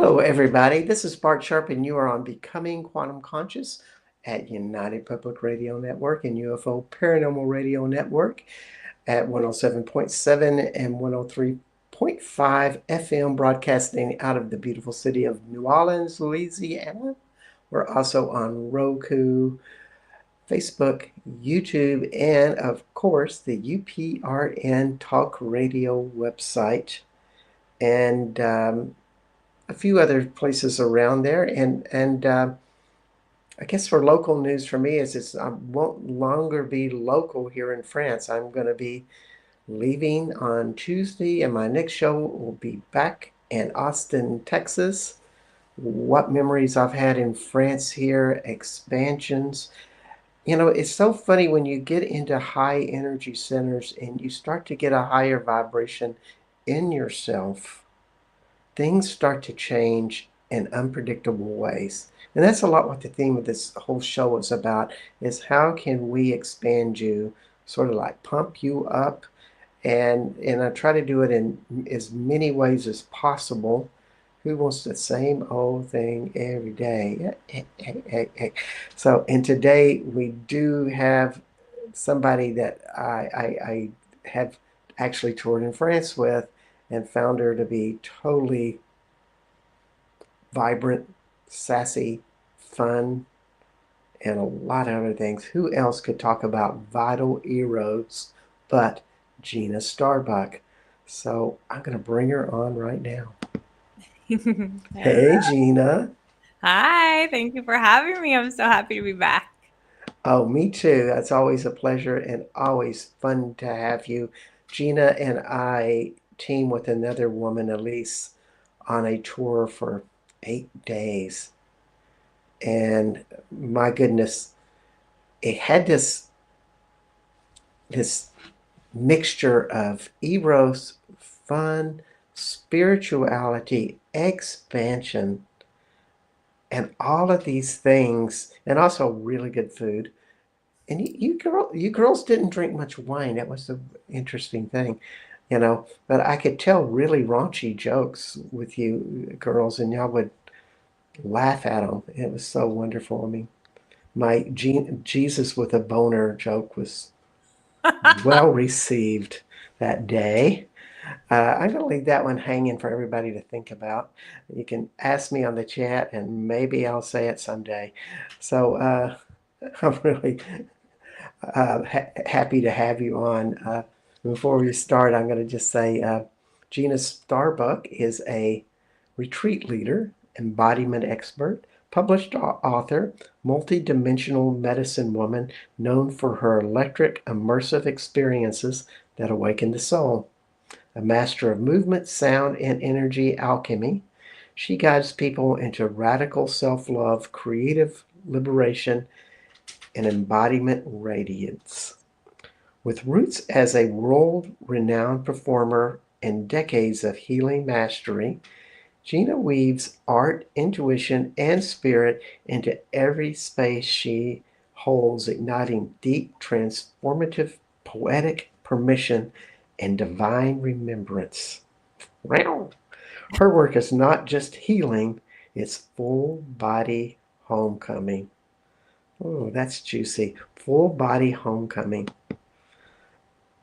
Hello, everybody. This is Bart Sharp, and you are on Becoming Quantum Conscious at United Public Radio Network and UFO Paranormal Radio Network at 107.7 and 103.5 FM, broadcasting out of the beautiful city of New Orleans, Louisiana. We're also on Roku, Facebook, YouTube, and of course the UPRN Talk Radio website. And a few other places around there, and I guess for local news for me is I won't longer be local here in France. I'm going to be leaving on Tuesday, and my next show will be back in Austin, Texas. What memories I've had in France here, expansions. You know, it's so funny when you get into high energy centers and you start to get a higher vibration in yourself, things start to change in unpredictable ways. And that's a lot what the theme of this whole show is about, is how can we expand you, sort of like pump you up. And I try to do it in as many ways as possible. Who wants the same old thing every day? So, and today we do have somebody that I have actually toured in France with and found her to be totally vibrant, sassy, fun, and a lot of other things. Who else could talk about vital Eros but Gina Starbuck? So I'm going to bring her on right now. Hey, Gina. Hi, thank you for having me. I'm so happy to be back. Oh, me too. That's always a pleasure and always fun to have you. Gina and I team with another woman, Elise, on a tour for 8 days. And my goodness, it had this mixture of Eros, fun, spirituality, expansion, and all of these things, and also really good food. And you girls didn't drink much wine. That was the interesting thing, you know. But I could tell really raunchy jokes with you girls, and y'all would laugh at them. It was so wonderful. I mean, my Jesus with a boner joke was well received that day. I'm going to leave that one hanging for everybody to think about. You can ask me on the chat, and maybe I'll say it someday. So I'm really happy to have you on. Before we start, I'm going to just say Gina Starbuck is a retreat leader, embodiment expert, published author, multidimensional medicine woman known for her electric, immersive experiences that awaken the soul. A master of movement, sound, and energy alchemy, she guides people into radical self love, creative liberation, and embodiment radiance. With roots as a world renowned performer and decades of healing mastery, Gina weaves art, intuition, and spirit into every space she holds, igniting deep, transformative, poetic permission and divine remembrance. Wow. Her work is not just healing, it's full body homecoming. Oh, that's juicy. Full body homecoming.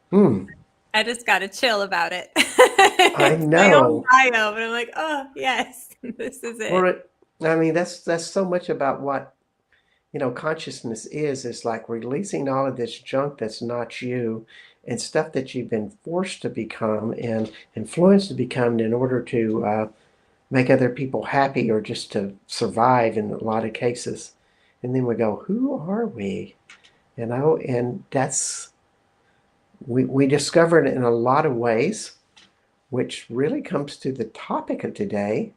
Hmm. I just got a chill about it. I It's my own know. bio, but I'm like, oh yes, this is it. Or I mean, that's so much about what consciousness is like releasing all of this junk that's not you and stuff that you've been forced to become and influenced to become in order to make other people happy or just to survive in a lot of cases. And then we go, who are we? And we discovered in a lot of ways, which really comes to the topic of today,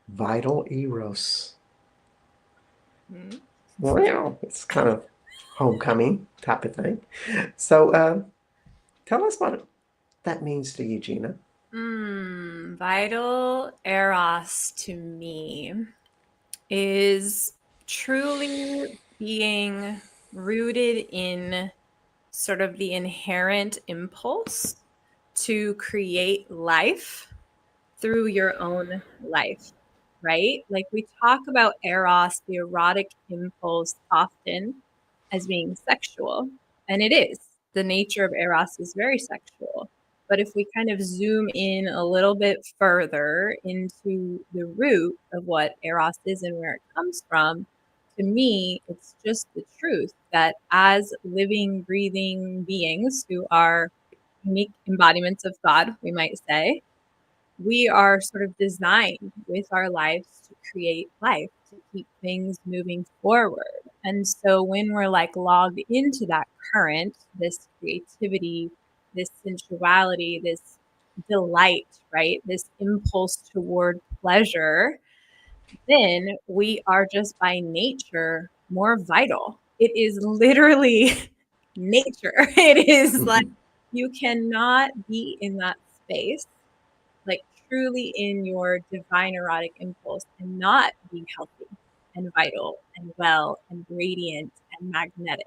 vital Eros. Mm. Well, it's kind of homecoming type of thing. So tell us what that means to you, Gina. Vital Eros to me is truly being rooted in sort of the inherent impulse to create life through your own life, right? Like we talk about Eros, the erotic impulse, often as being sexual, and it is. The nature of Eros is very sexual. But if we kind of zoom in a little bit further into the root of what Eros is and where it comes from, to me, it's just the truth that as living, breathing beings who are unique embodiments of God, we might say, we are sort of designed with our lives to create life, to keep things moving forward. And so when we're like logged into that current, this creativity, this sensuality, this delight, right? This impulse toward pleasure, then we are just by nature more vital. It is literally nature. It is like Mhm. you cannot be in that space, like truly in your divine erotic impulse and not be healthy and vital and well and radiant and magnetic.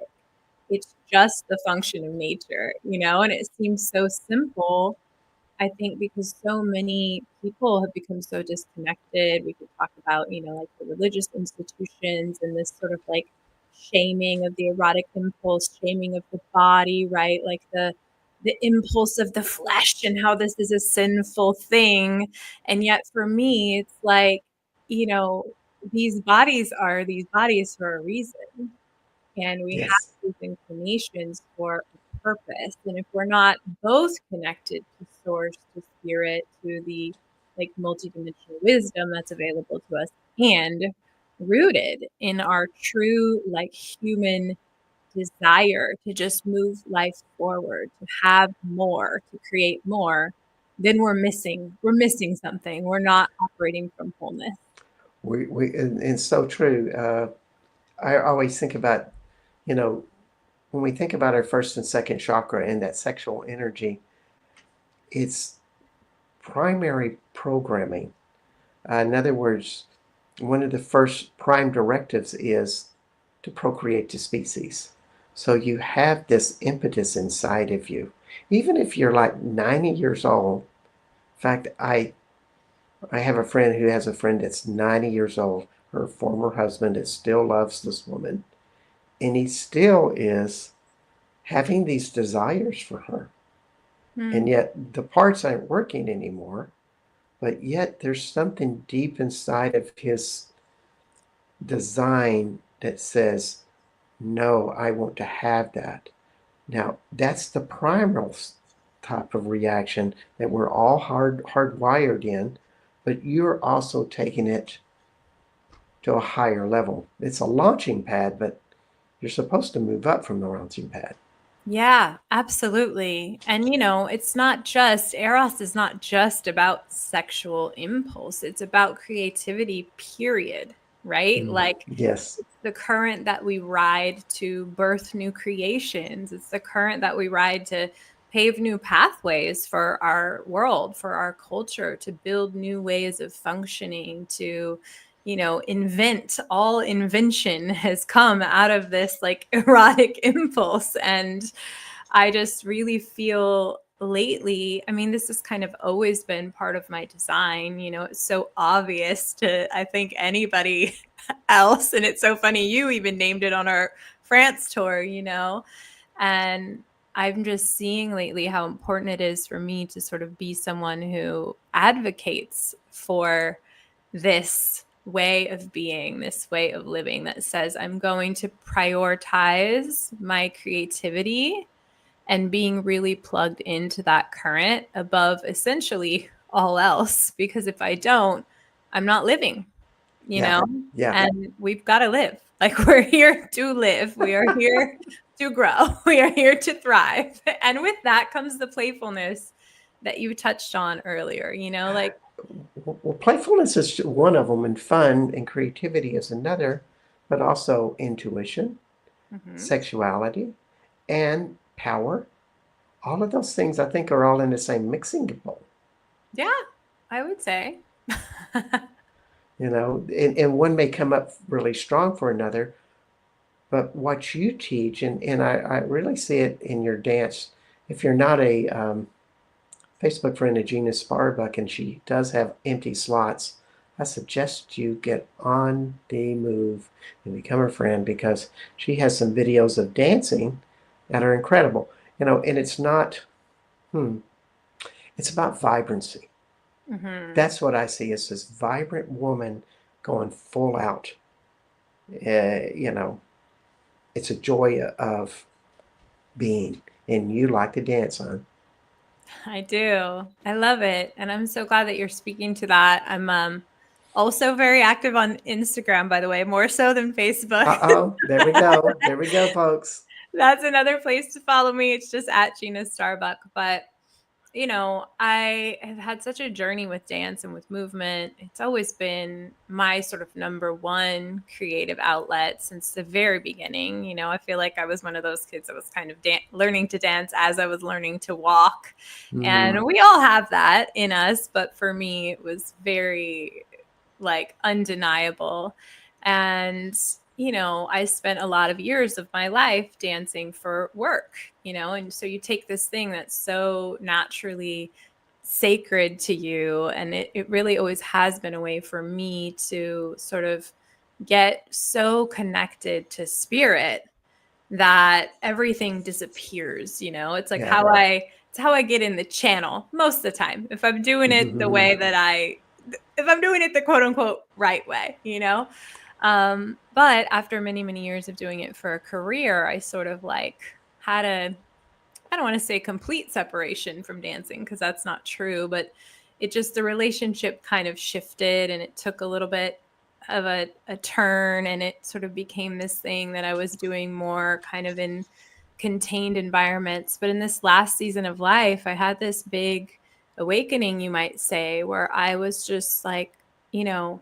It's just the function of nature, and it seems so simple, I think, because so many people have become so disconnected. We could talk about, like the religious institutions and this sort of like shaming of the erotic impulse, shaming of the body, right? Like the impulse of the flesh and how this is a sinful thing. And yet for me, it's like, you know, these bodies for a reason, and we have Yes. these inclinations for a purpose. And if we're not both connected to source, to spirit, to the like multidimensional wisdom that's available to us, and rooted in our true like human desire to just move life forward, to have more, to create more, then we're missing something. We're not operating from wholeness. And so true. I always think about, you know, when we think about our first and second chakra and that sexual energy, it's primary programming. In other words, one of the first prime directives is to procreate the species. So you have this impetus inside of you. Even if you're like 90 years old, in fact, I have a friend who has a friend that's 90 years old, her former husband that still loves this woman, and he still is having these desires for her. And Hmm. yet the parts aren't working anymore, but yet there's something deep inside of his design that says, no, I want to have that. Now, that's the primal type of reaction that we're all hardwired in, but you're also taking it to a higher level. It's a launching pad, but you're supposed to move up from the launching pad. Yeah, absolutely. And it's not just Eros is not just about sexual impulse. It's about creativity, period. Right? Mm, Like yes. it's the current that we ride to birth new creations. It's the current that we ride to pave new pathways for our world, for our culture, to build new ways of functioning, to invent. All invention has come out of this like erotic impulse. And I just really feel lately, I mean, this has kind of always been part of my design. It's so obvious to, I think, anybody else. And it's so funny, you even named it on our France tour, and I'm just seeing lately how important it is for me to sort of be someone who advocates for this way of being, this way of living that says, I'm going to prioritize my creativity and being really plugged into that current above essentially all else. Because if I don't, I'm not living, you Yeah. know, Yeah. and we've got to live. Like we're here to live. We are here to grow. We are here to thrive. And with that comes the playfulness that you touched on earlier, like, Well, playfulness is one of them, and fun and creativity is another, but also intuition, mhm. sexuality, and power. All of those things I think are all in the same mixing bowl. Yeah, I would say. And one may come up really strong for another, but what you teach, and I really see it in your dance. If you're not a Facebook friend of Gina Starbuck, and she does have empty slots. I suggest you get on the move and become her friend because she has some videos of dancing that are incredible. And it's not, it's about vibrancy. Mm-hmm. That's what I see as this vibrant woman going full out. You know, it's a joy of being, and you like to dance, hon. I do. I love it. And I'm so glad that you're speaking to that. I'm also very active on Instagram, by the way, more so than Facebook. Uh-oh, there we go. There we go, folks. That's another place to follow me. It's just at Gina Starbuck. But I have had such a journey with dance and with movement. It's always been my sort of number one creative outlet since the very beginning. I feel like I was one of those kids that was kind of learning to dance as I was learning to walk. And Mm, we all have that in us. But for me, it was very like undeniable. And I spent a lot of years of my life dancing for work, and so you take this thing that's so naturally sacred to you. And it really always has been a way for me to sort of get so connected to spirit that everything disappears. It's like yeah. it's how I get in the channel most of the time. If I'm doing it the way that if I'm doing it the quote unquote right way. But after many, many years of doing it for a career, I sort of like had I don't want to say complete separation from dancing because that's not true, but the relationship kind of shifted and it took a little bit of a turn, and it sort of became this thing that I was doing more kind of in contained environments. But in this last season of life, I had this big awakening, you might say, where I was just like, you know,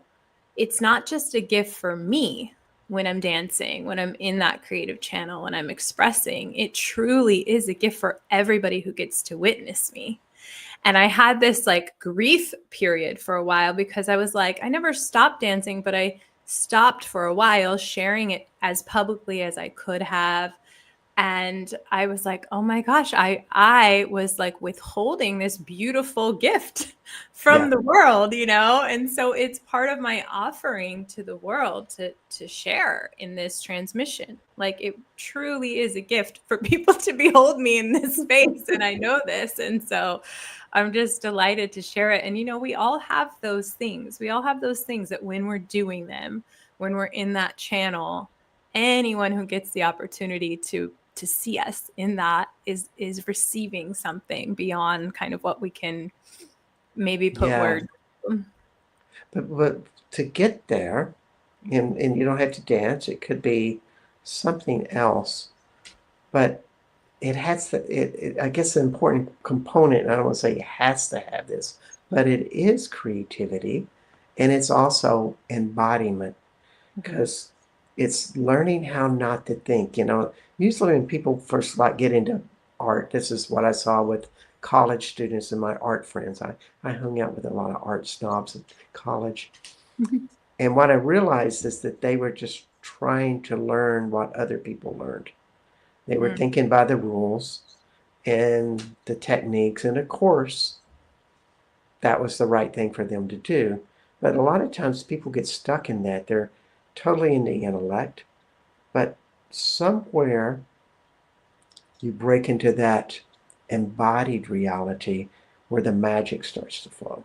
it's not just a gift for me when I'm dancing, when I'm in that creative channel, when I'm expressing. It truly is a gift for everybody who gets to witness me. And I had this like grief period for a while because I was like, I never stopped dancing, but I stopped for a while sharing it as publicly as I could have. And I was like, oh my gosh, I was like withholding this beautiful gift from Yeah. the world, And so it's part of my offering to the world to share in this transmission. Like it truly is a gift for people to behold me in this space. And I know this. And so I'm just delighted to share it. And we all have those things. We all have those things that when we're doing them, when we're in that channel, anyone who gets the opportunity to see us in that is receiving something beyond kind of what we can maybe put Yeah. words. But to get there, and you don't have to dance, it could be something else, but it has to, I guess the important component, I don't want to say it has to have this, but it is creativity and it's also embodiment Mhm. because it's learning how not to think. Usually when people first like get into art, this is what I saw with college students and my art friends. I hung out with a lot of art snobs at college. And what I realized is that they were just trying to learn what other people learned. They were Mm. thinking by the rules and the techniques, and of course, that was the right thing for them to do. But a lot of times people get stuck in that. They're totally in the intellect, but somewhere you break into that embodied reality where the magic starts to flow.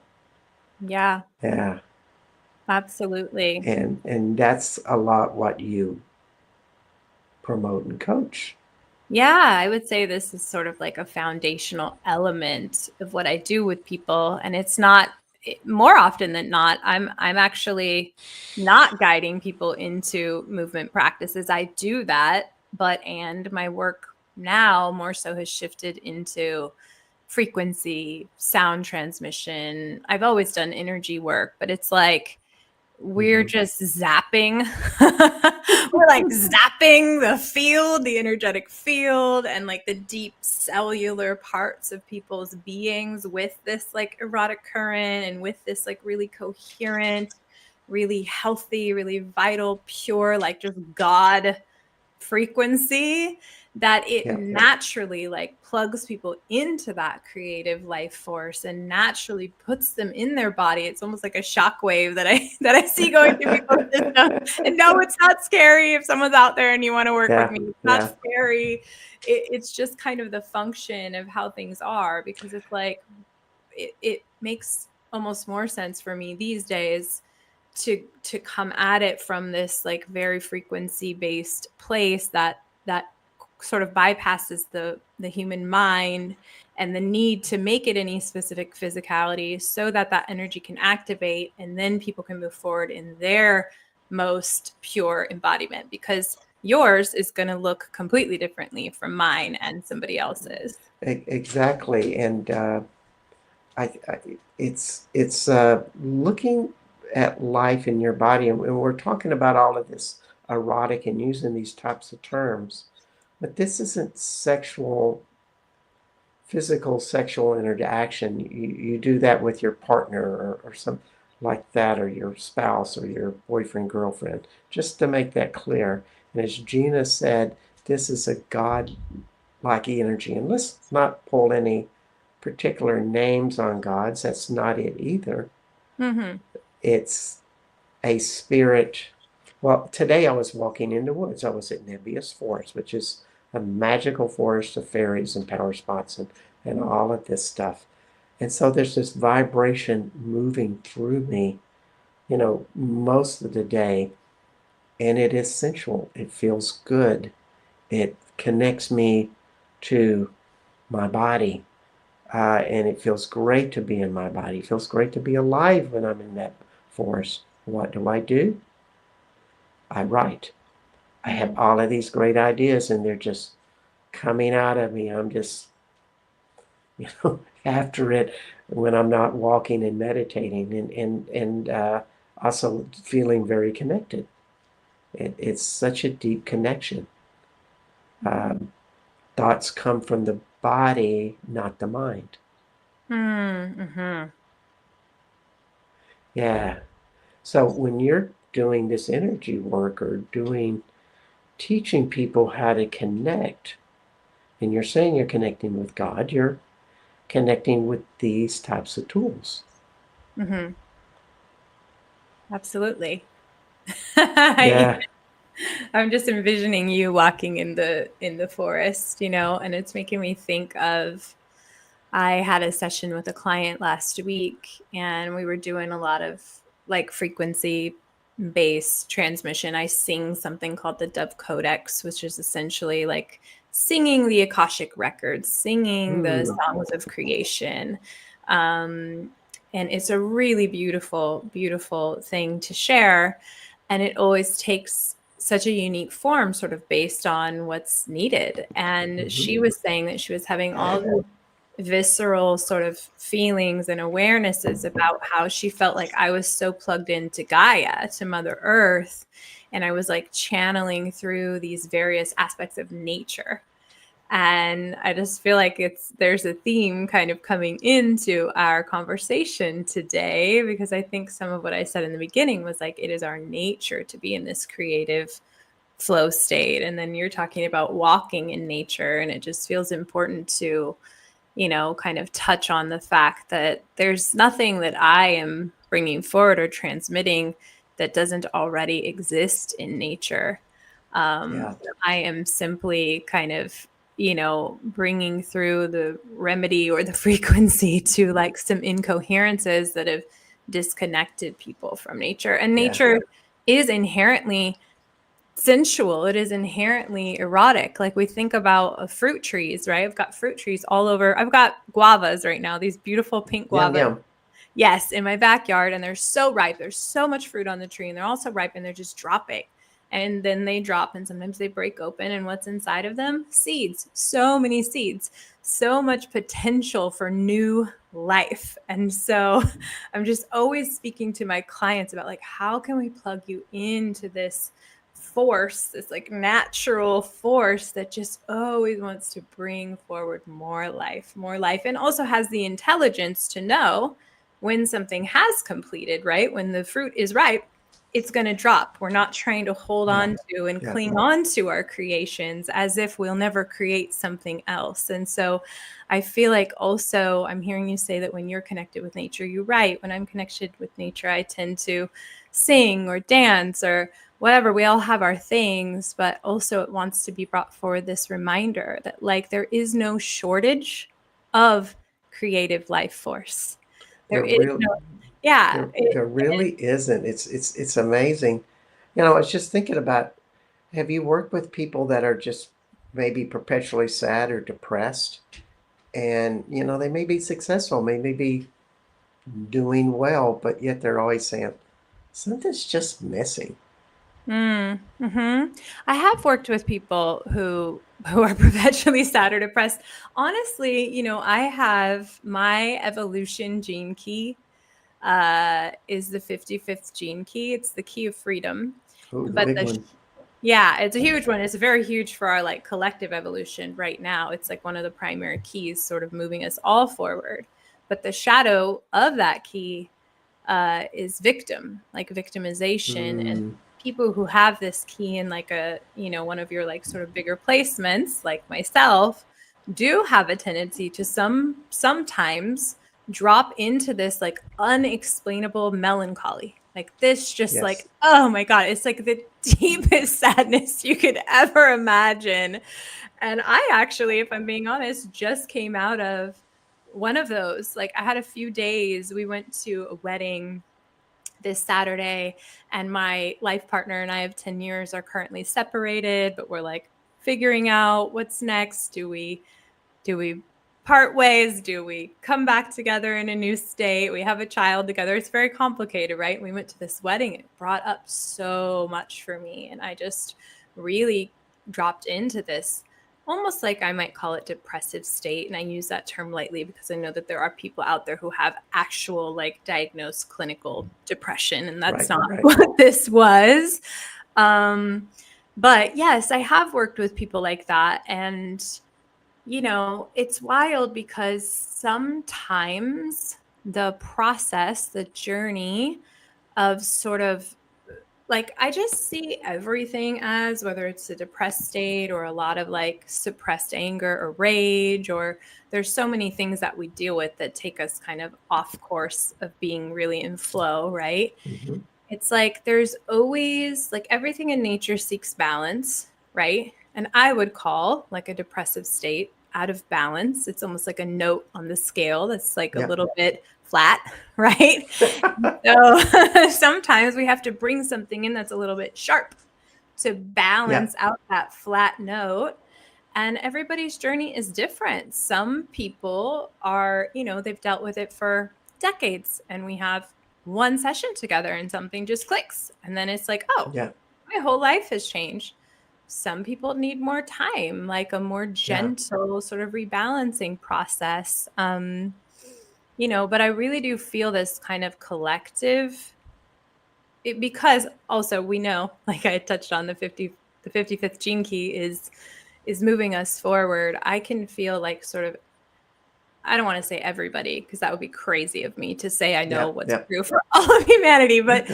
Yeah, Yeah. absolutely. And that's a lot what you promote and coach. Yeah, I would say this is sort of like a foundational element of what I do with people. And it's not more often than not, I'm actually not guiding people into movement practices. I do that, and my work now more so has shifted into frequency, sound transmission. I've always done energy work, but it's like we're Mm-hmm. just zapping. We're like zapping the field, the energetic field, and like the deep cellular parts of people's beings with this like erotic current and with this like really coherent, really healthy, really vital, pure, like just God frequency that it Yeah. naturally like plugs people into that creative life force and naturally puts them in their body. It's almost like a shockwave that I see going through people's system. And no, it's not scary if someone's out there and you want to work with Yeah. me. It's not Yeah. scary. It's just kind of the function of how things are, because it's like it makes almost more sense for me these days to come at it from this like very frequency based place that sort of bypasses the human mind and the need to make it any specific physicality, so that that energy can activate and then people can move forward in their most pure embodiment, because yours is going to look completely differently from mine and somebody else's. Exactly. And I it's looking at life in your body, and we're talking about all of this erotic and using these types of terms, but this isn't physical sexual interaction. You do that with your partner or some like that, or your spouse or your boyfriend, girlfriend, just to make that clear. And as Gina said, this is a God-like energy. And let's not pull any particular names on gods. That's not it either. Mm-hmm. It's a spirit. Well, today I was walking in the woods. I was at Nebius Forest, which is a magical forest of fairies and power spots and all of this stuff. And so there's this vibration moving through me, most of the day. And it is sensual. It feels good. It connects me to my body. And it feels great to be in my body. It feels great to be alive when I'm in that forest. What do? I write. I have all of these great ideas and they're just coming out of me. I'm just, after it when I'm not walking and meditating and also feeling very connected. It's such a deep connection. Um, Thoughts come from the body, not the mind. Mm-hmm. Yeah. So when you're doing this energy work or teaching people how to connect, and you're saying you're connecting with God, you're connecting with these types of tools. Mm-hmm. Absolutely. Yeah. I'm just envisioning you walking in the forest, and it's making me think of, I had a session with a client last week and we were doing a lot of like frequency based transmission. I sing something called the Dove Codex, which is essentially like singing the Akashic records, singing the Mm. songs of creation. Um, and it's a really beautiful, beautiful thing to share. And it always takes such a unique form, sort of based on what's needed. And Hmm. she was saying that she was having all the visceral sort of feelings and awarenesses about how she felt like I was so plugged into Gaia, to Mother Earth. And I was like channeling through these various aspects of nature. And I just feel like there's a theme kind of coming into our conversation today, because I think some of what I said in the beginning was like, it is our nature to be in this creative flow state. And then you're talking about walking in nature, and it just feels important to kind of touch on the fact that there's nothing that I am bringing forward or transmitting that doesn't already exist in nature. Yeah. I am simply kind of, bringing through the remedy or the frequency to like some incoherences that have disconnected people from nature. And Yeah. nature is inherently sensual. It is inherently erotic. Like we think about fruit trees, right? I've got fruit trees all over. I've got guavas right now, these beautiful pink Yum guavas. yum. Yes, in my backyard, and they're so ripe. There's so much fruit on the tree, and they're also ripe, and they're just dropping. And then they drop, and sometimes they break open, and what's inside of them? Seeds. So many seeds. So much potential for new life. And so I'm just always speaking to my clients about like, how can we plug you into this force, this like natural force that just always wants to bring forward more life, and also has the intelligence to know when something has completed, right? When the fruit is ripe, it's going to drop. We're not trying to hold Yeah. on to and Yeah. cling on to our creations as if we'll never create something else. And so I feel like also I'm hearing you say that when you're connected with nature, you're right. When I'm connected with nature, I tend to sing or dance or whatever. We all have our things, but also it wants to be brought forward this reminder that like there is no shortage of creative life force. There There is really, no, yeah. there really isn't. It's amazing. You know, I was just thinking about, have you worked with people that are just maybe perpetually sad or depressed? And, you know, they may be successful, may be doing well, but yet they're always saying, something's just missing. Mm-hmm. I have worked with people who are perpetually sad or depressed. Honestly, you know, I have my evolution gene key is the 55th gene key. It's the key of freedom. Oh, the But big one. yeah, it's a huge one. It's very huge for our like collective evolution right now. It's like one of the primary keys sort of moving us all forward. But the shadow of that key is victim, like victimization. And Mm, people who have this key in like a, you know, one of your like sort of bigger placements, like myself, do have a tendency to sometimes drop into this like unexplainable melancholy. Like this, just like, yes. oh my God, it's like the deepest sadness you could ever imagine. And I actually, if I'm being honest, just came out of one of those. Like I had a few days, we went to a wedding this Saturday, and my life partner and I of 10 years are currently separated, but we're like figuring out what's next. Do we part ways? Do we come back together in a new state? We have a child together. It's very complicated, right? We went to this wedding. It brought up so much for me. And I just really dropped into this almost like I might call it depressive state. And I use that term lightly because I know that there are people out there who have actual like diagnosed clinical depression. And that's Right, not right. what this was. Um, but yes, I have worked with people like that. And you know, it's wild because sometimes the process, the journey of sort of like, I just see everything as whether it's a depressed state or a lot of like suppressed anger or rage, or there's so many things that we deal with that take us kind of off course of being really in flow, right? Hmm. It's like there's always like everything in nature seeks balance, right? And I would call like a depressive state out of balance. It's almost like a note on the scale that's like a Yeah. little bit flat, right? So sometimes we have to bring something in that's a little bit sharp to Yeah. balance out that flat note. And everybody's journey is different. Some people are, you know, they've dealt with it for decades, and we have one session together and something just clicks. And then it's like, oh, Yeah. my whole life has changed. Some people need more time, like a more Yeah. gentle sort of rebalancing process. You know, but I really do feel this kind of collective because also we know, like I touched on, the 55th gene key is moving us forward. I can feel like sort of, I don't want to say everybody because that would be crazy of me to say I know Yeah. what's Yeah. true for all of humanity, but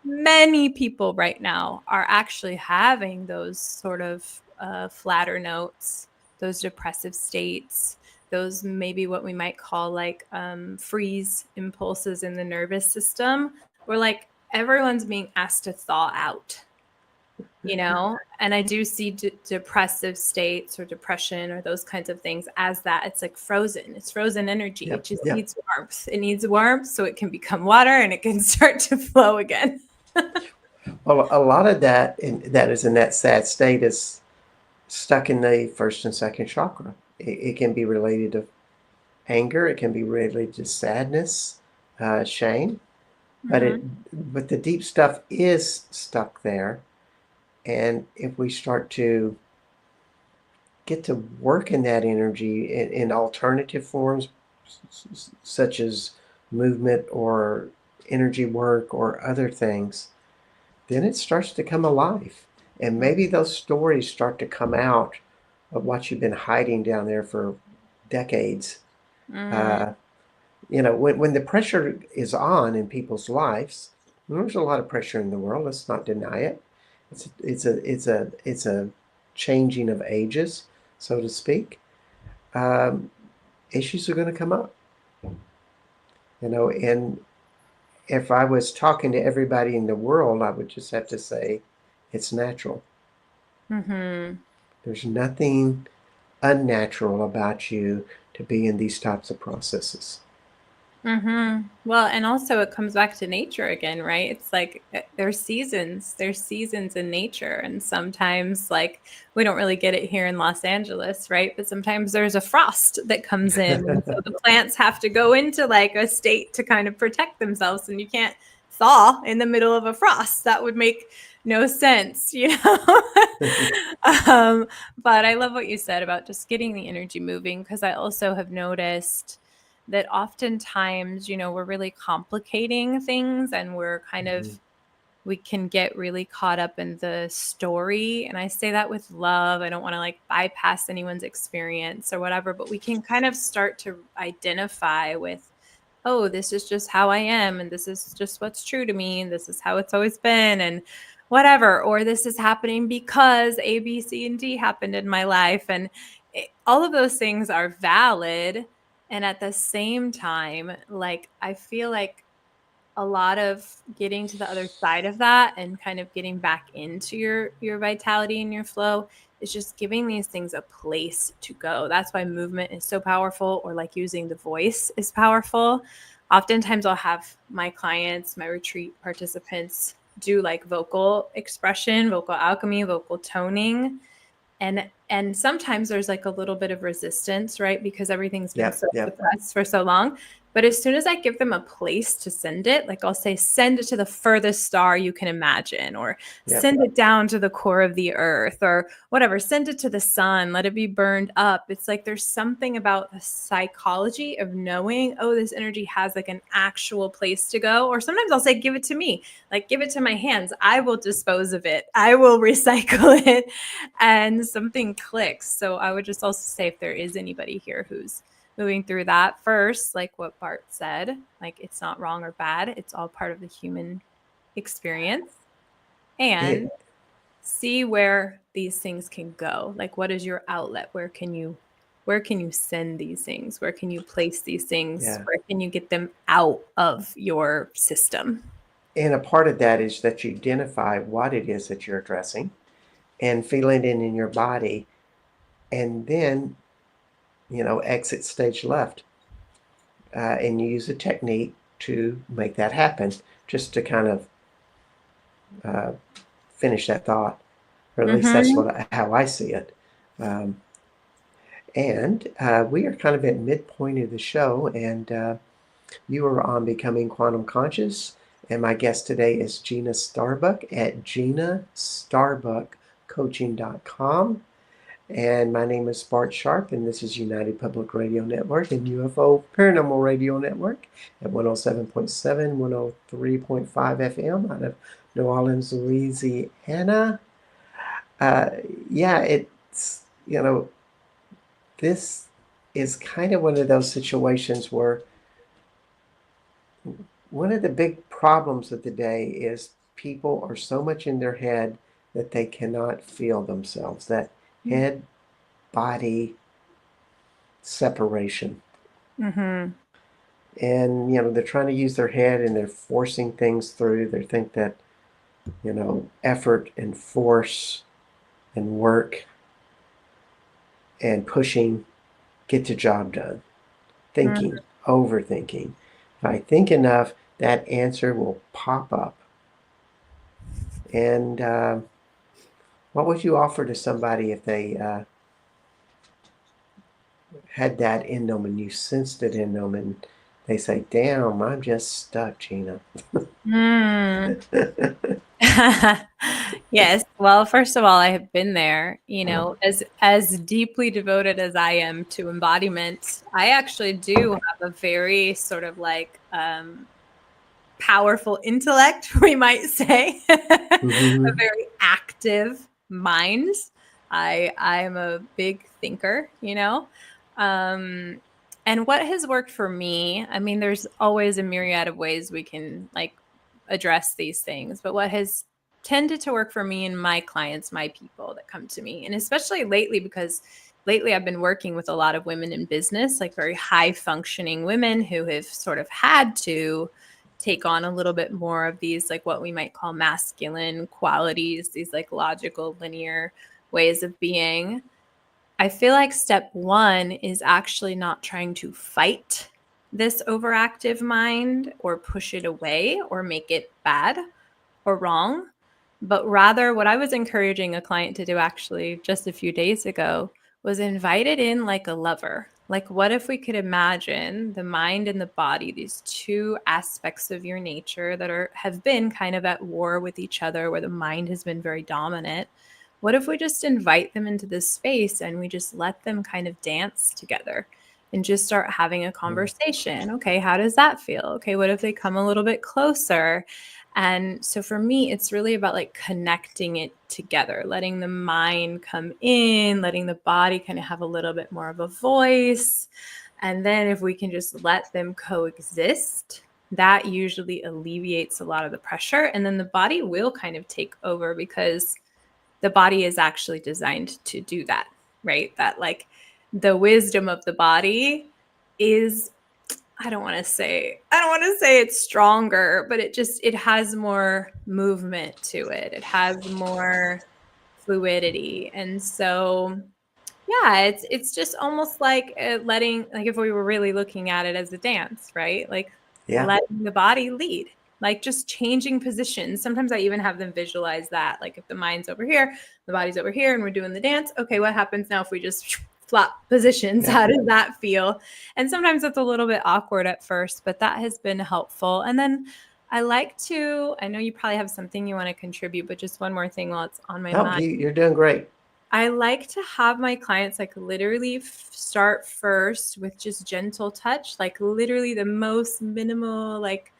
many people right now are actually having those sort of flatter notes, those depressive states, those maybe what we might call like freeze impulses in the nervous system, where like everyone's being asked to thaw out, you know. And I do see depressive states or depression or those kinds of things as that. It's like frozen, it's frozen energy. It Yep. just Yep. needs warmth. It needs warmth so it can become water and it can start to flow again. Well, a lot of that is in that sad state is stuck in the first and second chakra. It can be related to anger. It can be related to sadness, shame. But Mm-hmm. the deep stuff is stuck there. And if we start to get to work in that energy in alternative forms, such as movement or energy work or other things, then it starts to come alive. And maybe those stories start to come out of what you've been hiding down there for decades. Mm, Uh, you know, when the pressure is on in people's lives, There's a lot of pressure in the world. Let's not deny it. It's a changing of ages, so to speak. Um, Issues are going to come up, and if I was talking to everybody in the world, I would just have to say it's natural. Mm-hmm. There's nothing unnatural about you to be in these types of processes. Mm-hmm. Well, and also it comes back to nature again, right? It's like there's seasons in nature. And sometimes, like, we don't really get it here in Los Angeles, right? But sometimes there's a frost that comes in. And so the plants have to go into like a state to kind of protect themselves. And you can't thaw in the middle of a frost. That would make no sense, you know? um, but I love what you said about just getting the energy moving, because I also have noticed that oftentimes, we're really complicating things, and we're kind of, Mhm. we can get really caught up in the story. And I say that with love. I don't want to like bypass anyone's experience or whatever, but we can kind of start to identify with, oh, this is just how I am. And this is just what's true to me. And this is how it's always been. And whatever. Or this is happening because A, B, C, and D happened in my life. And all of those things are valid. And at the same time, like, I feel like a lot of getting to the other side of that and kind of getting back into your vitality and your flow is just giving these things a place to go. That's why movement is so powerful, or like using the voice is powerful. Oftentimes I'll have my clients, my retreat participants do like vocal expression, vocal alchemy, vocal toning, and sometimes there's like a little bit of resistance, right? Because everything's been Yep, so yep, suppressed for so long. But as soon as I give them a place to send it, like I'll say, send it to the furthest star you can imagine, or yep. send it down to the core of the earth, or whatever, send it to the sun, let it be burned up. It's like there's something about the psychology of knowing, oh, this energy has like an actual place to go. Or sometimes I'll say, give it to me, like give it to my hands. I will dispose of it, I will recycle it, and something clicks. So I would just also say, if there is anybody here who's moving through that, first, like what Bart said, like it's not wrong or bad. It's all part of the human experience. And It, see where these things can go. Like, what is your outlet? Where can you send these things? Where can you place these things? yeah. Where can you get them out of your system? And a part of that is that you identify what it is that you're addressing and feel it in your body, and then, exit stage left. And you use a technique to make that happen, just to kind of uh, finish that thought, or at least that's Mm-hmm. how I see it. Um, and we are kind of at midpoint of the show, and you are on Becoming Quantum Conscious, and my guest today is Gina Starbuck at GinaStarbuckCoaching.com. And my name is Bart Sharp, and this is United Public Radio Network and UFO Paranormal Radio Network at 107.7, 103.5 FM out of New Orleans, Louisiana. Uh, yeah, this is kind of one of those situations where one of the big problems of the day is people are so much in their head that they cannot feel themselves. That head body separation. Mm-hmm. And, they're trying to use their head and they're forcing things through. They think that, effort and force and work and pushing get the job done. Thinking, overthinking. If I think enough, that answer will pop up. And what would you offer to somebody if they had that in them and you sensed it in them and they say, damn, I'm just stuck, Gina? Mm. Yes. Well, first of all, I have been there, as deeply devoted as I am to embodiment. I actually do have a very sort of like powerful intellect, we might say, a Mm-hmm. very active mind. I am a big thinker, Um, and what has worked for me, I mean, there's always a myriad of ways we can like address these things. But what has tended to work for me and my clients, my people that come to me, and especially lately, because lately I've been working with a lot of women in business, like very high functioning women who have sort of had to take on a little bit more of these, like what we might call masculine qualities, these like logical, linear ways of being. I feel like step one is actually not trying to fight this overactive mind or push it away or make it bad or wrong, but rather what I was encouraging a client to do actually just a few days ago was invite it in like a lover. Like, what if we could imagine the mind and the body, these two aspects of your nature that have been kind of at war with each other, where the mind has been very dominant? What if we just invite them into this space and we just let them kind of dance together and just start having a conversation? Okay, how does that feel? Okay, what if they come a little bit closer? And so for me, it's really about like connecting it together, letting the mind come in, letting the body kind of have a little bit more of a voice. And then if we can just let them coexist, that usually alleviates a lot of the pressure. And then the body will kind of take over, because the body is actually designed to do that, right? That like the wisdom of the body is, I don't want to say it's stronger, but it has more movement to it. It has more fluidity. And so yeah, it's just almost like letting, like if we were really looking at it as a dance, right? Like Yeah. letting the body lead, like just changing positions. Sometimes I even have them visualize that. Like if the mind's over here, the body's over here, and we're doing the dance. Okay, what happens now if we just flop positions? Yeah. How does that feel? And sometimes it's a little bit awkward at first, but that has been helpful. And then I know you probably have something you want to contribute, but just one more thing while it's on my No, mind. you're doing great. I like to have my clients like literally start first with just gentle touch, like literally the most minimal, like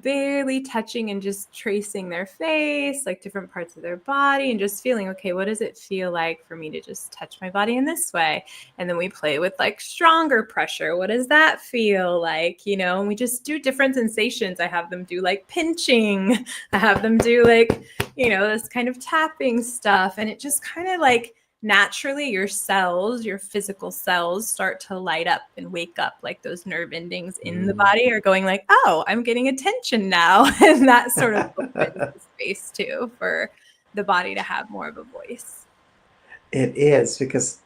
barely touching and just tracing their face, like different parts of their body, and just feeling, okay, what does it feel like for me to just touch my body in this way? And then we play with like stronger pressure. What does that feel like? And we just do different sensations. I have them do like pinching. I have them do like, this kind of tapping stuff. And it just kind of like naturally your physical cells start to light up and wake up, like those nerve endings in the body are going like, oh, I'm getting attention now. And that sort of opens the space too for the body to have more of a voice. It is, because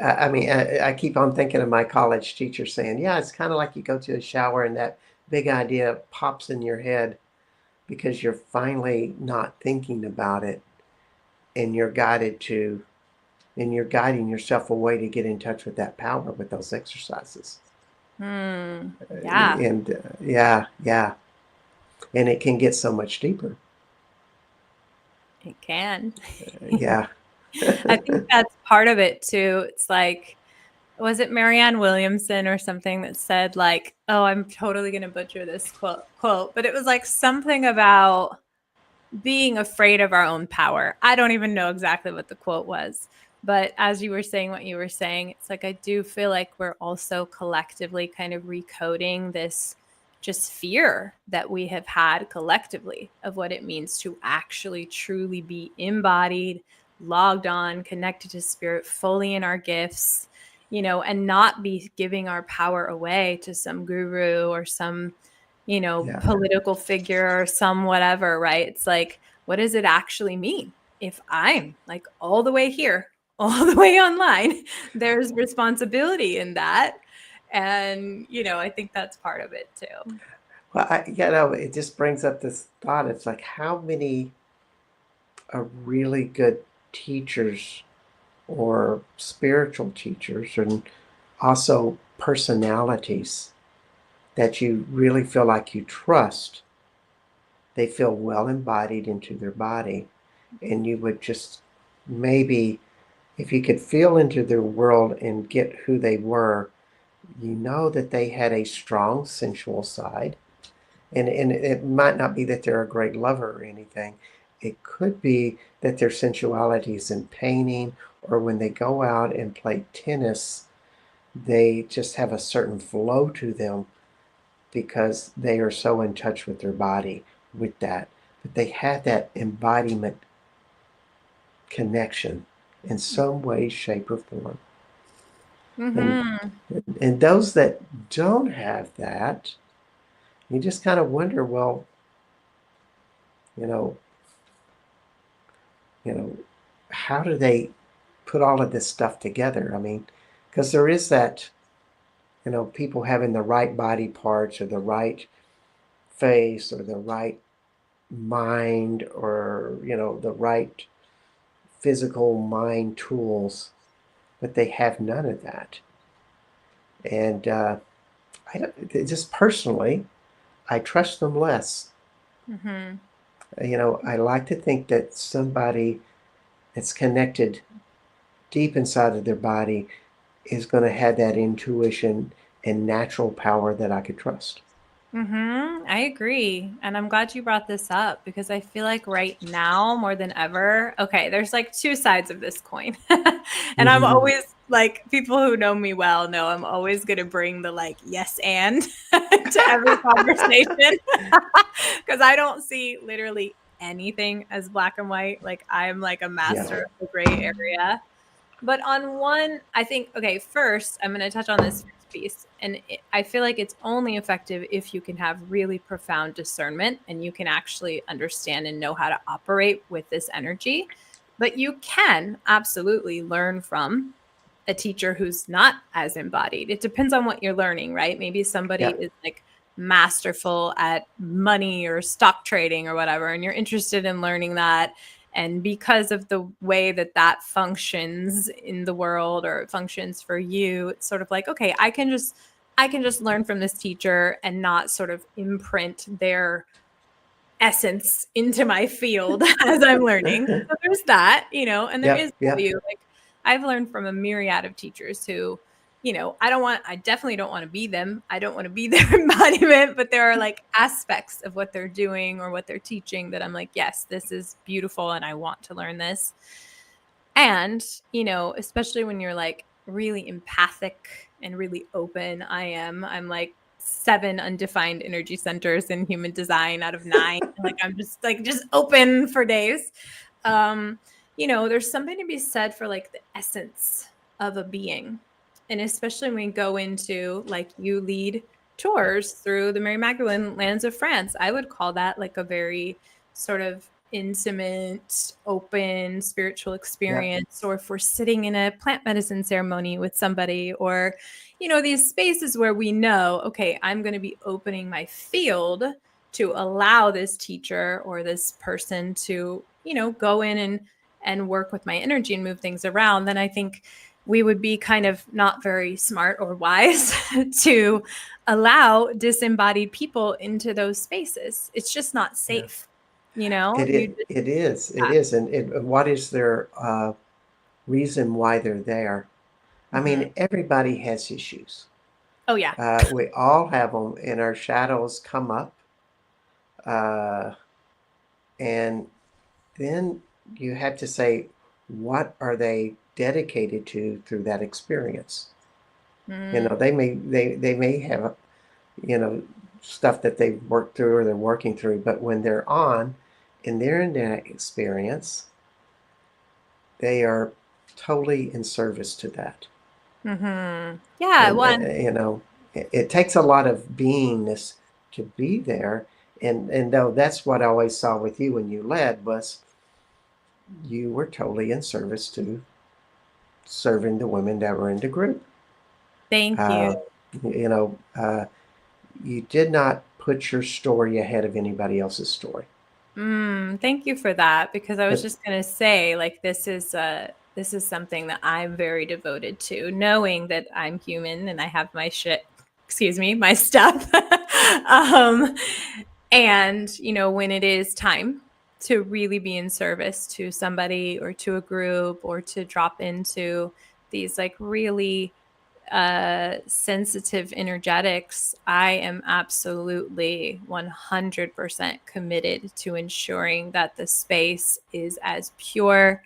I mean, I keep on thinking of my college teacher saying, yeah, it's kind of like you go to a shower and that big idea pops in your head because you're finally not thinking about it, and you're guiding yourself away to get in touch with that power with those exercises. Yeah, And yeah. And it can get so much deeper. it can. Yeah. I think that's part of it too. It's like, was it Marianne Williamson or something that said like, oh, I'm totally going to butcher this quote, but it was like something about being afraid of our own power. I don't even know exactly what the quote was. But as you were saying what you were saying, it's like I do feel like we're also collectively kind of recoding this just fear that we have had collectively of what it means to actually truly be embodied, logged on, connected to spirit, fully in our gifts, and not be giving our power away to some guru or some, Yeah. political figure or some whatever, right? It's like, what does it actually mean if I'm like all the way here, all the way online? There's responsibility in that. And, I think that's part of it too. Well, it just brings up this thought. It's like, how many are really good teachers or spiritual teachers, and also personalities that you really feel like you trust? They feel well embodied into their body, and you would just maybe, if you could feel into their world and get who they were, that they had a strong sensual side. And it might not be that they're a great lover or anything. It could be that their sensuality is in painting, or when they go out and play tennis, they just have a certain flow to them because they are so in touch with their body, with that, but they have that embodiment connection in some way, shape, or form. And Mm-hmm. and those that don't have that, you just kind of wonder, well, you know, you know, how do they put all of this stuff together? I mean, because there is that, people having the right body parts or the right face or the right mind or, the right physical mind tools, but they have none of that. And I don't, just personally, I trust them less. Mm-hmm. I like to think that somebody that's connected deep inside of their body is going to have that intuition and natural power that I could trust. Mm-hmm. I agree. And I'm glad you brought this up because I feel like right now more than ever, okay, there's like two sides of this coin. And I'm Mm-hmm. always like, people who know me well know I'm always going to bring the like yes and to every conversation because I don't see literally anything as black and white. Like I'm like a Yeah. master of the gray area. But on one, I think, okay, first, I'm going to touch on this first piece. And I feel like it's only effective if you can have really profound discernment and you can actually understand and know how to operate with this energy. But you can absolutely learn from a teacher who's not as embodied. It depends on what you're learning, right? Maybe somebody Yeah. is like masterful at money or stock trading or whatever, and you're interested in learning that. And because of the way that that functions in the world or it functions for you, it's sort of like, okay, I can just learn from this teacher and not sort of imprint their essence into my field as I'm learning. So there's that, and there is Yep. Yep. value. Like I've learned from a myriad of teachers who, I definitely don't want to be them. I don't want to be their embodiment, but there are like aspects of what they're doing or what they're teaching that I'm like, yes, this is beautiful and I want to learn this. And, especially when you're like really empathic and really open, I'm like 7 undefined energy centers in human design out of 9. Like I'm just open for days. Um, there's something to be said for like the essence of a being. And especially when we go into like you lead tours through the Mary Magdalene lands of France, I would call that like a very sort of intimate, open spiritual Yep. experience, or if we're sitting in a plant medicine ceremony with somebody, or, these spaces where we know, okay, I'm going to be opening my field to allow this teacher or this person to, go in and work with my energy and move things around, then I think we would be kind of not very smart or wise to allow disembodied people into those spaces. It's just not Yeah. safe. You just, It is. It yeah. is. And what is their reason why they're there? I Mm-hmm. mean, everybody has issues. Oh, yeah. We all have them, and our shadows come up. Uh, and then you have to say, what are they dedicated to through that experience? Mm, They may have, you know, stuff that they've worked through or they're working through, but when they're on and they're in that experience, they are totally in service to that. mm-hmm. Yeah. And, One. it takes a lot of beingness to be there. And though that's what I always saw with you when you led was you were totally in service to serving the women that were in the group. Thank you. Uh, you know, you did not put your story ahead of anybody else's story. Thank you for that because I was But just gonna say, like, this is something that I'm very devoted to, knowing that I'm human and I have my shit, excuse me, my stuff. um, and when it is time to really be in service to somebody or to a group or to drop into these like really sensitive energetics, I am absolutely 100% committed to ensuring that the space is as pure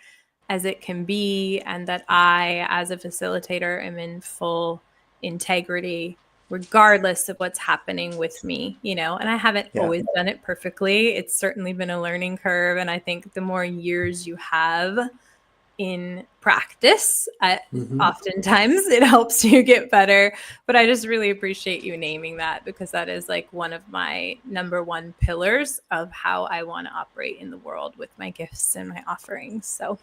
as it can be and that I, as a facilitator, am in full integrity regardless of what's happening with me, you know, and I haven't Yeah. always done it perfectly. It's certainly been a learning curve. And I think the more years you have in practice, Hmm. oftentimes it helps you get better. But I just really appreciate you naming that, because that is like one of my number one pillars of how I want to operate in the world with my gifts and my offerings. So,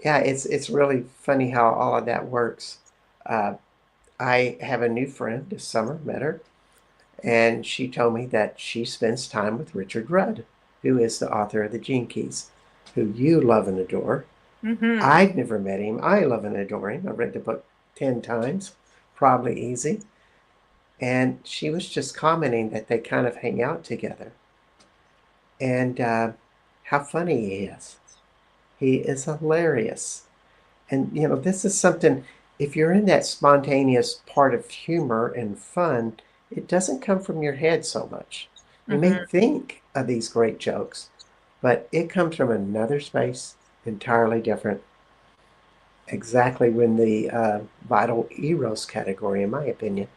Yeah, it's really funny how all of that works. Uh, I have a new friend this summer, met her, and she told me that she spends time with Richard Rudd, who is the author of the Gene Keys, who you love and adore. mm-hmm. I've never met him. I love and adore him. I've read the book 10 times, probably easy. And she was just commenting that they kind of hang out together. And how funny he is. He is hilarious. And, you know, this is something, if you're in that spontaneous part of humor and fun, it doesn't come from your head so much. You may Mm-hmm. think of these great jokes, but it comes from another space, entirely different. Exactly when the vital Eros category, in my opinion.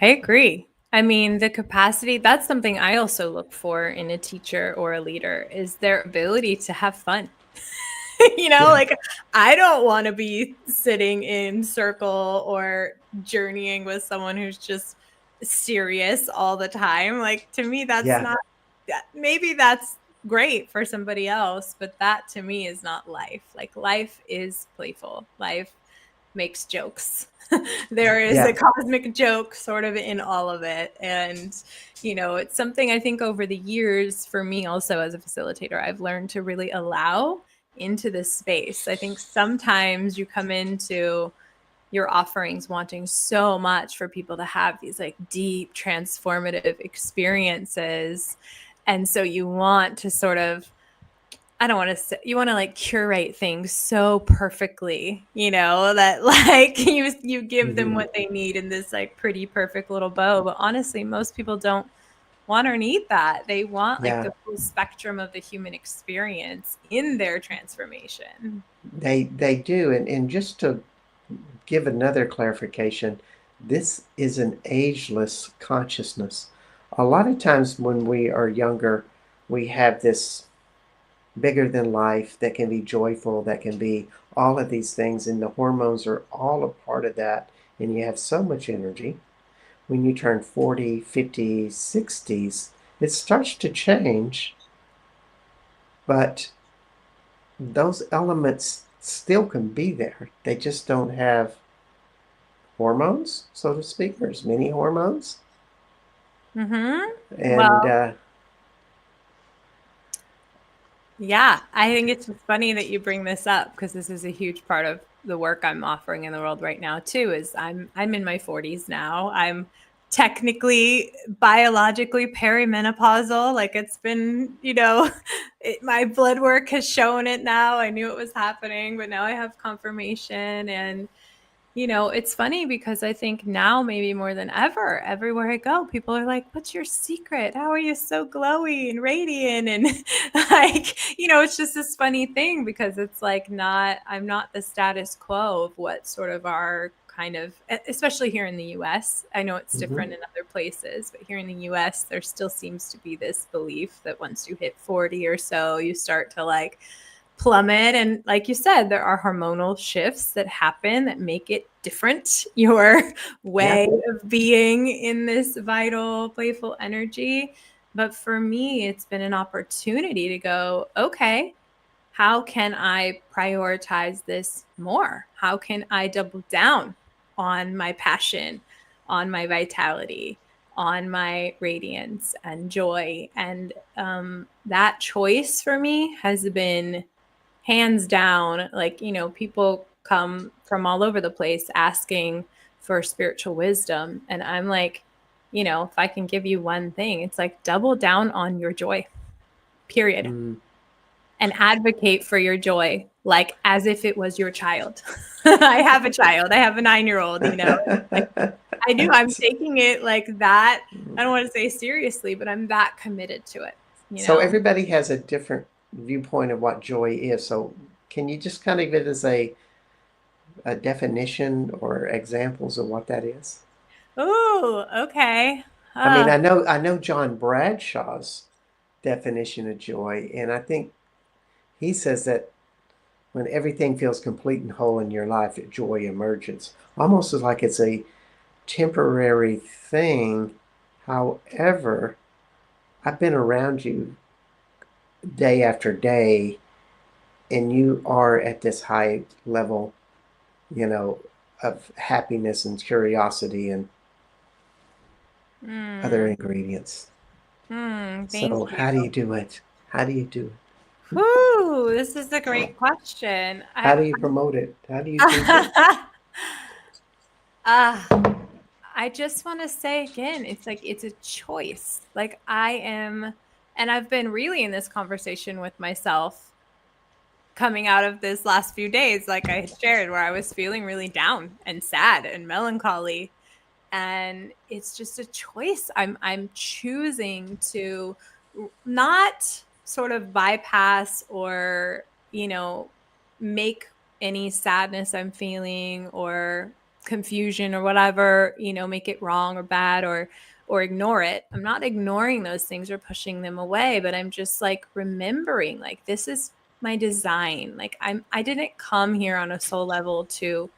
I agree. I mean, the capacity, that's something I also look for in a teacher or a leader, is their ability to have fun. You know, Yeah, like I don't want to be sitting in circle or journeying with someone who's just serious all the time. Like to me, that's yeah, not that. Maybe that's great for somebody else, but that to me is not life. Like life is playful. Life makes jokes. There is a yeah. cosmic joke sort of in all of it. And, you know, it's something I think over the years for me also as a facilitator, I've learned to really allow into this space. I think sometimes you come into your offerings wanting so much for people to have these like deep transformative experiences. And so you want to sort of, I don't want to say, you want to like curate things so perfectly, you know, that like you give them Hmm. what they need in this like pretty perfect little bow. But honestly, most people don't want or need that. They want like Yeah, the full spectrum of the human experience in their transformation. they do. And just to give another clarification, this is an ageless consciousness. A lot of times when we are younger, we have this bigger than life that can be joyful, that can be all of these things, and the hormones are all a part of that. And you have so much energy. When you turn 40, 50, 60s, it starts to change, but those elements still can be there. They just don't have hormones, so to speak. There's many hormones. And Well, yeah, I think it's just funny that you bring this up because this is a huge part of the work I'm offering in the world right now too. Is I'm in my 40s now. I'm technically biologically perimenopausal. Like it's been, you know, my blood work has shown it now. I knew it was happening, but now I have confirmation. And you know, it's funny because I think now, maybe more than ever, everywhere I go, people are like, what's your secret? How are you so glowy and radiant? And like, you know, it's just this funny thing because it's like I'm not the status quo of what sort of our kind of, especially here in the US. I know it's mhm. different in other places, but here in the US, there still seems to be this belief that once you hit 40 or so, you start to like, plummet. And like you said, there are hormonal shifts that happen that make it different, your Yeah. way of being in this vital, playful energy. But for me, it's been an opportunity to go, okay, how can I prioritize this more? How can I double down on my passion, on my vitality, on my radiance and joy? And that choice for me has been hands down, like, you know, people come from all over the place asking for spiritual wisdom. And I'm like, you know, if I can give you one thing, it's like double down on your joy, period, Mm. and advocate for your joy, like as if it was your child. I have a child, I have a 9-year old, you know, like I do, I'm taking it like that. I don't want to say seriously, but I'm that committed to it, you So know? everybody has a different viewpoint of what joy is. So can you just kind of give us a definition or examples of what that is? Ooh, okay. I mean, Uh, I know John Bradshaw's definition of joy, and I think he says that when everything feels complete and whole in your life, joy emerges. Almost as like it's a temporary thing. However, I've been around you day after day, and you are at this high level, you know, of happiness and curiosity and other mm, ingredients. thank So, you. how do you do it? How do you do it? Whew, this is a great question. How do you promote it? How do you teach it? I uh, I just want to say again, it's like it's a choice. Like I am, and I've been really in this conversation with myself coming out of this last few days, like I had shared, where I was feeling really down and sad and melancholy. And it's just a choice. I'm choosing to not sort of bypass or, you know, make any sadness I'm feeling or confusion or whatever, you know, make it wrong or bad or ignore it. I'm not ignoring those things or pushing them away, but I'm just like remembering like this is my design. Like I didn't come here on a soul level to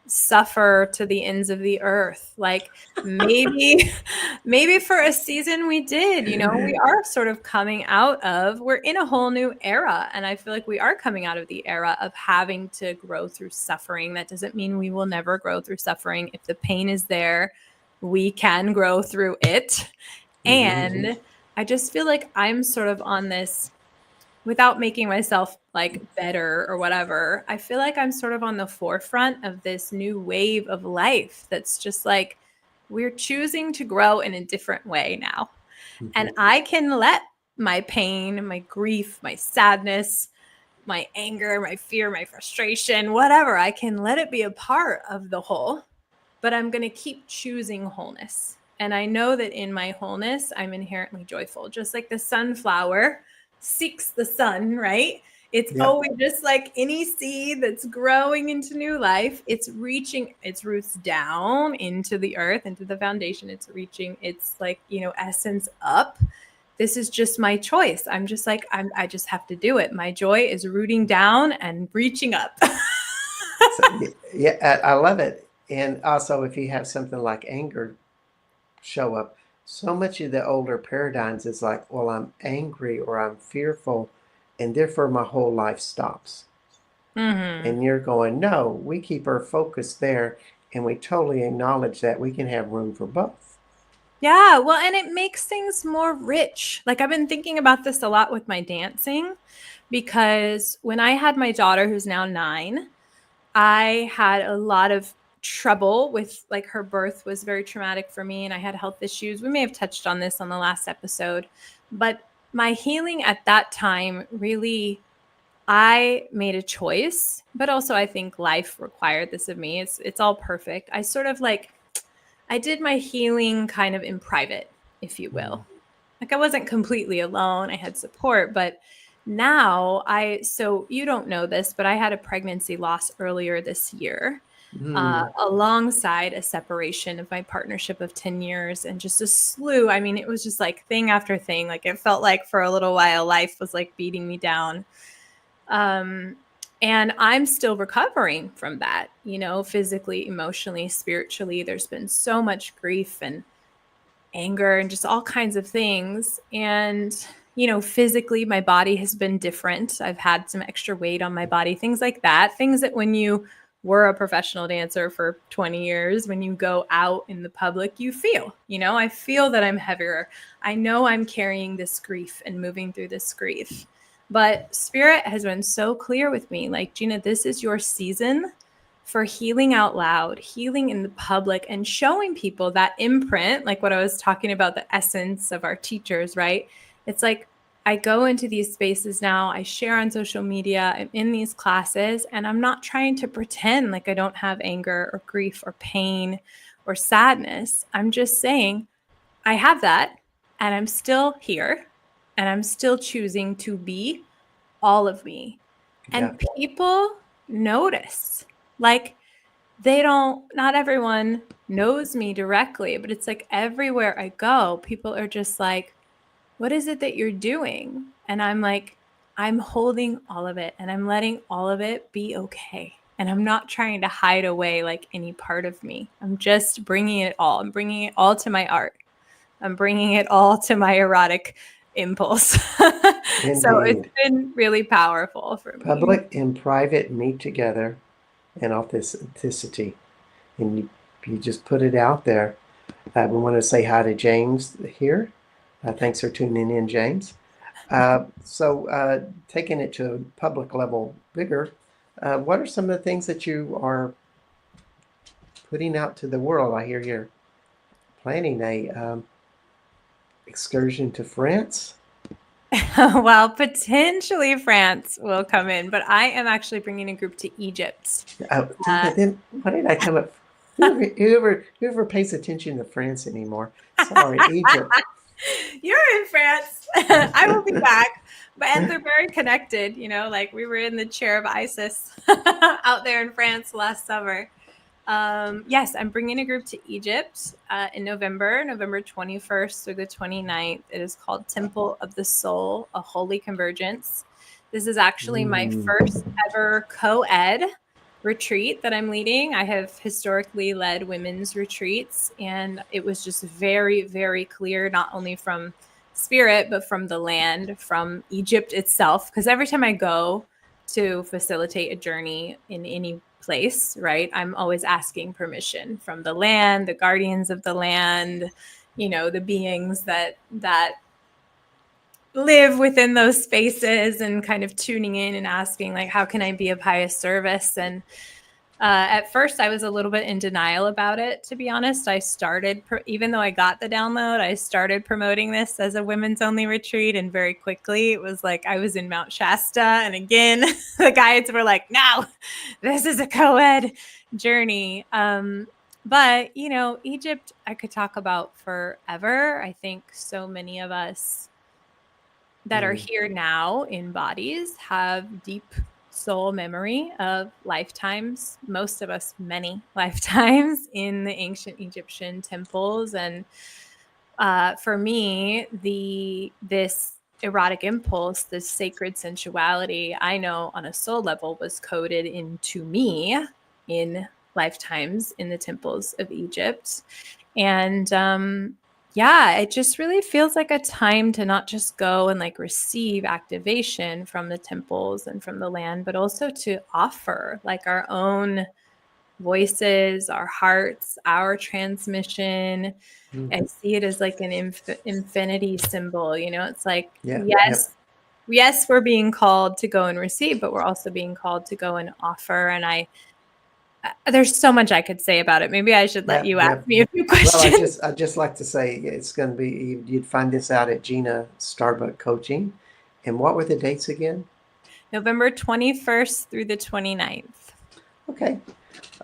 suffer to the ends of the earth. Like maybe maybe for a season we did, you know, we are sort of coming out of, we're in a whole new era, and I feel like we are coming out of the era of having to grow through suffering. That doesn't mean we will never grow through suffering. If the pain is there, we can grow through it. Mm-hmm. And I just feel like I'm sort of on this, without making myself like better or whatever, I feel like I'm sort of on the forefront of this new wave of life that's just like we're choosing to grow in a different way now. Mm-hmm. And I can let my pain, my grief, my sadness, my anger, my fear, my frustration, whatever, I can let it be a part of the whole, but I'm going to keep choosing wholeness. And I know that in my wholeness, I'm inherently joyful, just like the sunflower seeks the sun, right? It's Yep. always just like any seed that's growing into new life. It's reaching its roots down into the earth, into the foundation. It's reaching its like, you know, essence up. This is just my choice. I'm just like, I just have to do it. My joy is rooting down and reaching up. So, yeah, I love it. And also, if you have something like anger show up, so much of the older paradigms is like, well, I'm angry or I'm fearful, and therefore my whole life stops. Mm-hmm. And you're going, no, we keep our focus there, and we totally acknowledge that we can have room for both. Yeah, well, and it makes things more rich. Like I've been thinking about this a lot with my dancing because when I had my daughter who's now 9, I had a lot of trouble with like her birth was very traumatic for me and I had health issues. We may have touched on this on the last episode, but my healing at that time really, I made a choice, but also I think life required this of me. It's all perfect. I sort of like I did my healing kind of in private, if you Mm. will. Like I wasn't completely alone. I had support, but now so you don't know this, but I had a pregnancy loss earlier this year, Mm. alongside a separation of my partnership of 10 years and just a slew. I mean, it was just like thing after thing. Like it felt like for a little while, life was like beating me down. Um, and I'm still recovering from that, you know, physically, emotionally, spiritually. There's been so much grief and anger and just all kinds of things. And, you know, physically, my body has been different. I've had some extra weight on my body, things like that. Things that when you were a professional dancer for 20 years, when you go out in the public, you feel, you know, I feel that I'm heavier. I know I'm carrying this grief and moving through this grief. But spirit has been so clear with me like, Gina, this is your season for healing out loud, healing in the public, and showing people that imprint, like what I was talking about, the essence of our teachers, right? It's like I go into these spaces now, I share on social media, I'm in these classes, and I'm not trying to pretend like I don't have anger or grief or pain or sadness. I'm just saying I have that, and I'm still here, and I'm still choosing to be all of me. Yeah. And people notice. Like, not everyone knows me directly, but it's like everywhere I go, people are just like, what is it that you're doing? And I'm like, I'm holding all of it and I'm letting all of it be okay. And I'm not trying to hide away like any part of me. I'm just bringing it all. I'm bringing it all to my art. I'm bringing it all to my erotic impulse. So it's Indeed. been really powerful for me. Public and private meet together in authenticity. And you just put it out there. We want to say hi to James here. Thanks for tuning in, James. So taking it to a public level bigger, what are some of the things that you are putting out to the world? I hear you're planning a excursion to France. Well, potentially France will come in, but I am actually bringing a group to Egypt. Uh, Then why did I come up? Whoever pays attention to France anymore? Sorry, Egypt. You're in France. I will be back. And they're very connected, like we were in the chair of Isis out there in France last summer. Yes, I'm bringing a group to Egypt in November 21st through the 29th. It is called Temple of the Soul, a Holy Convergence. This is actually my first ever co-ed retreat that I'm leading. I have historically led women's retreats, and it was just very, very clear, not only from spirit, but from the land, from Egypt itself. Because every time I go to facilitate a journey in any place, right, I'm always asking permission from the land, the guardians of the land, the beings that live within those spaces, and kind of tuning in and asking, like, how can I be of highest service? And at first I was a little bit in denial about it, to be honest. I started, even though I got the download, I started promoting this as a women's only retreat, and very quickly it was like I was in Mount Shasta, and again the guides were like, no, this is a co-ed journey. But Egypt I could talk about forever. I think so many of us that are here now in bodies have deep soul memory of lifetimes, most of us many lifetimes, in the ancient Egyptian temples. And for me, this erotic impulse, this sacred sensuality, I know on a soul level was coded into me in lifetimes in the temples of Egypt. And yeah, it just really feels like a time to not just go and like receive activation from the temples and from the land, but also to offer like our own voices, our hearts, our transmission. I see it as like an infinity symbol. It's like, Yeah. Yep. yes, we're being called to go and receive, but we're also being called to go and offer. And there's so much I could say about it. Maybe I should let Yep. you ask Yep. me a few Well, questions. I just like to say it's going to be you'd find this out at Gina Starbuck Coaching. And what were the dates again? November 21st through the 29th. Okay.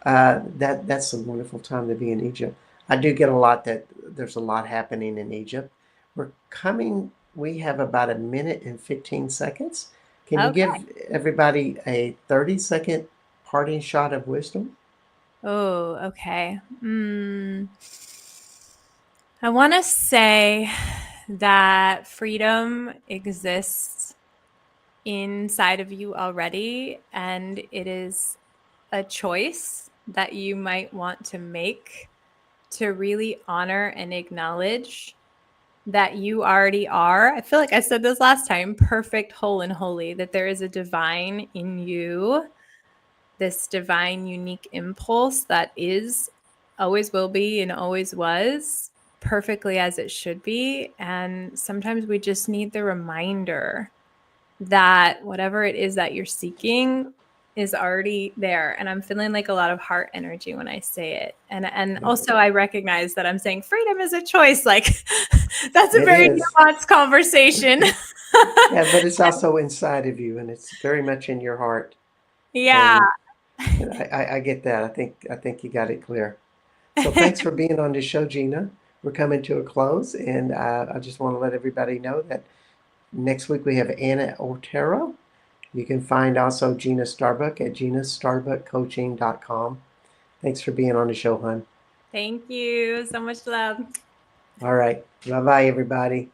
That's a wonderful time to be in Egypt. I do get a lot that there's a lot happening in Egypt. We have about a minute and 15 seconds. Can you Okay. give everybody a 30-second parting shot of wisdom? Oh, okay. I want to say that freedom exists inside of you already, and it is a choice that you might want to make to really honor and acknowledge that you already are. I feel like I said this last time, perfect, whole, and holy, that there is a divine in you, this divine, unique impulse that is, always will be, and always was perfectly as it should be. And sometimes we just need the reminder that whatever it is that you're seeking is already there. And I'm feeling like a lot of heart energy when I say it. And also I recognize that I'm saying freedom is a choice. Like that's a It very is. nuanced conversation. Yeah, but it's also inside of you and it's very much in your heart. Yeah. And I get that. I think you got it clear. So thanks for being on the show, Gina. We're coming to a close, and I just want to let everybody know that next week we have Anna Otero. You can find also Gina Starbuck at ginastarbuckcoaching.com. Thanks for being on the show, hon. Thank you. So much love. All right. Bye bye, everybody.